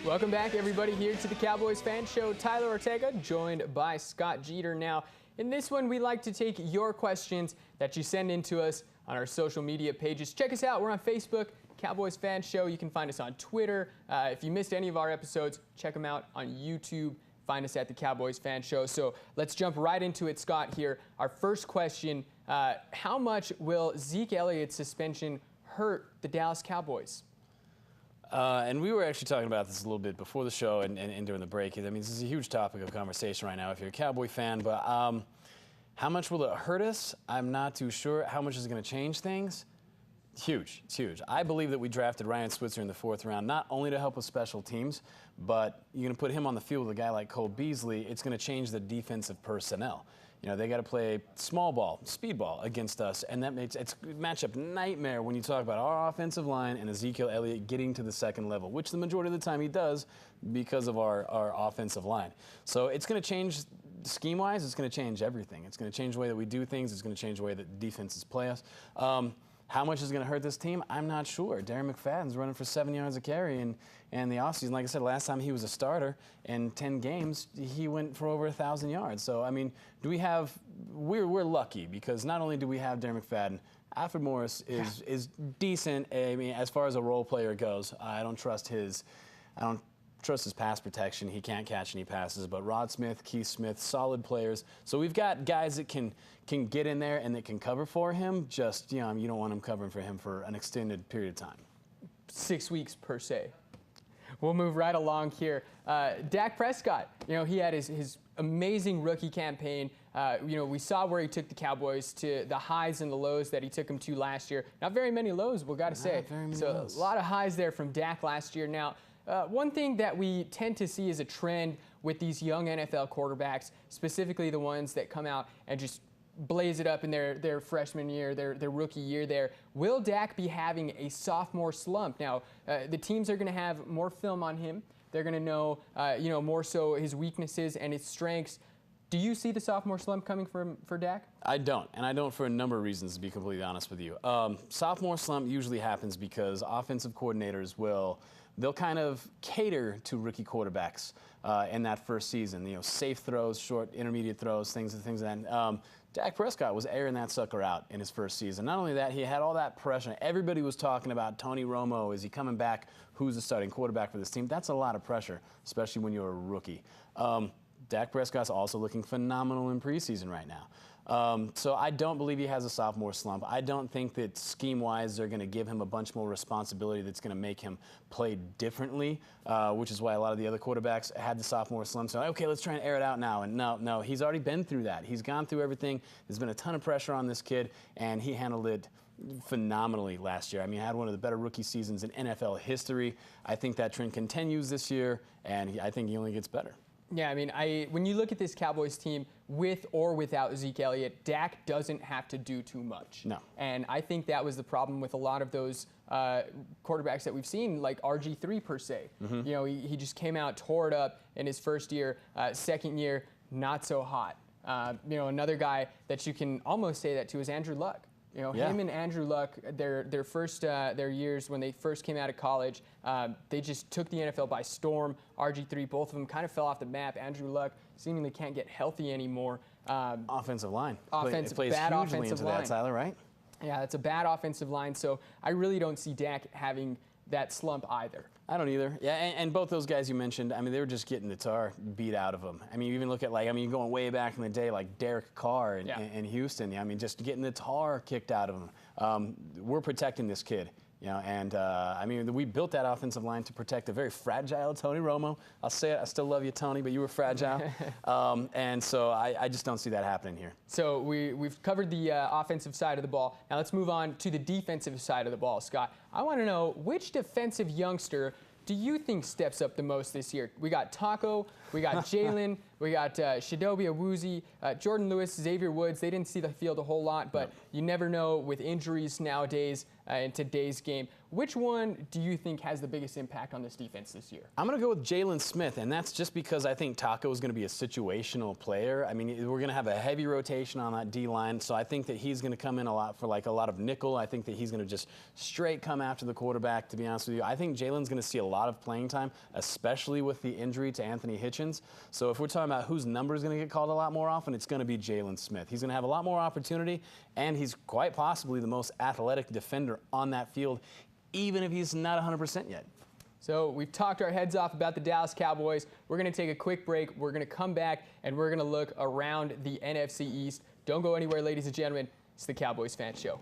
Welcome back, everybody, here to the Cowboys Fan Show. Tyler Ortega, joined by Scott Jeter. Now, in this one, we like to take your questions that you send in to us on our social media pages. Check us out. We're on Facebook, Cowboys Fan Show. You can find us on Twitter. If you missed any of our episodes, check them out on YouTube. Find us at the Cowboys Fan Show. So let's jump right into it, Scott, here. Our first question, how much will Zeke Elliott's suspension hurt the Dallas Cowboys? And we were actually talking about this a little bit before the show and during the break. I mean, this is a huge topic of conversation right now if you're a Cowboy fan. But how much will it hurt us? I'm not too sure. How much is it going to change things? Huge. It's huge. I believe that we drafted Ryan Switzer in the 4th round, not only to help with special teams, but you're going to put him on the field with a guy like Cole Beasley. It's going to change the defensive personnel. You know, they got to play small ball, speed ball against us, and that makes it's a matchup nightmare when you talk about our offensive line and Ezekiel Elliott getting to the 2nd level, which the majority of the time he does because of our offensive line. So it's going to change scheme-wise. It's going to change everything. It's going to change the way that we do things. It's going to change the way that defenses play us. How much is going to hurt this team? I'm not sure. Darren McFadden's running for 7 yards a carry in the offseason. Like I said, last time he was a starter in 10 games, he went for over 1,000 yards. So, I mean, we're lucky because not only do we have Darren McFadden, Alfred Morris is decent. I mean, as far as a role player goes, I don't trust his pass protection. He can't catch any passes. But Rod Smith, Keith Smith, solid players. So we've got guys that can get in there and that can cover for him. Just, you know, you don't want him covering for him for an extended period of time. 6 weeks per se. We'll move right along here. Dak Prescott, you know, he had his amazing rookie campaign. You know, we saw where he took the Cowboys to the highs and the lows that he took them to last year. Not very many lows, we've got to say. So a lot of highs there from Dak last year. Now, one thing that we tend to see is a trend with these young NFL quarterbacks, specifically the ones that come out and just blaze it up in their freshman year, their rookie year there. Will Dak be having a sophomore slump? Now, the teams are going to have more film on him. They're going to know, you know, more so his weaknesses and his strengths. Do you see the sophomore slump coming for Dak? I don't, and I don't for a number of reasons, to be completely honest with you. Sophomore slump usually happens because offensive coordinators they'll kind of cater to rookie quarterbacks in that first season. You know, safe throws, short, intermediate throws, things like that. Dak Prescott was airing that sucker out in his first season. Not only that, he had all that pressure. Everybody was talking about Tony Romo. Is he coming back? Who's the starting quarterback for this team? That's a lot of pressure, especially when you're a rookie. Dak Prescott's also looking phenomenal in preseason right now. So I don't believe he has a sophomore slump. I don't think that scheme-wise they're going to give him a bunch more responsibility that's going to make him play differently, which is why a lot of the other quarterbacks had the sophomore slump. So, okay, let's try and air it out now. And no, he's already been through that. He's gone through everything. There's been a ton of pressure on this kid, and he handled it phenomenally last year. I mean, he had one of the better rookie seasons in NFL history. I think that trend continues this year, and I think he only gets better. Yeah, I mean, when you look at this Cowboys team, with or without Zeke Elliott, Dak doesn't have to do too much. No. And I think that was the problem with a lot of those quarterbacks that we've seen, like RG3 per se. Mm-hmm. You know, he just came out, tore it up in his first year. Second year, not so hot. You know, another guy that you can almost say that to is Andrew Luck. You know, him and Andrew Luck, their years when they first came out of college, they just took the NFL by storm. RG3, both of them kind of fell off the map. Andrew Luck seemingly can't get healthy anymore. Offensive line. Plays bad hugely offensive into line. That, Tyler, right? Yeah, that's a bad offensive line. So I really don't see Dak having that slump either. I don't either. Yeah, and both those guys you mentioned, I mean, they were just getting the tar beat out of them. I mean, you even look at, you're going way back in the day, like Derek Carr in Houston. I mean, just getting the tar kicked out of them. We're protecting this kid. You know, and I mean, we built that offensive line to protect a very fragile Tony Romo. I'll say it, I still love you, Tony, but you were fragile. And so I just don't see that happening here. So we've covered the offensive side of the ball. Now let's move on to the defensive side of the ball, Scott. I want to know, which defensive youngster do you think steps up the most this year? We got Taco We got Jalen, we got Chidobe Awuzie, Jordan Lewis, Xavier Woods. They didn't see the field a whole lot, but you never know with injuries nowadays in today's game. Which one do you think has the biggest impact on this defense this year? I'm going to go with Jalen Smith, and that's just because I think Taco is going to be a situational player. I mean, we're going to have a heavy rotation on that D-line, so I think that he's going to come in a lot for like a lot of nickel. I think that he's going to just straight come after the quarterback, to be honest with you. I think Jalen's going to see a lot of playing time, especially with the injury to Anthony Hitchens. So if we're talking about whose number is going to get called a lot more often, it's going to be Jalen Smith. He's going to have a lot more opportunity, and he's quite possibly the most athletic defender on that field, even if he's not 100% yet. So we've talked our heads off about the Dallas Cowboys. We're going to take a quick break. We're going to come back, and we're going to look around the NFC East. Don't go anywhere, ladies and gentlemen. It's the Cowboys Fan Show.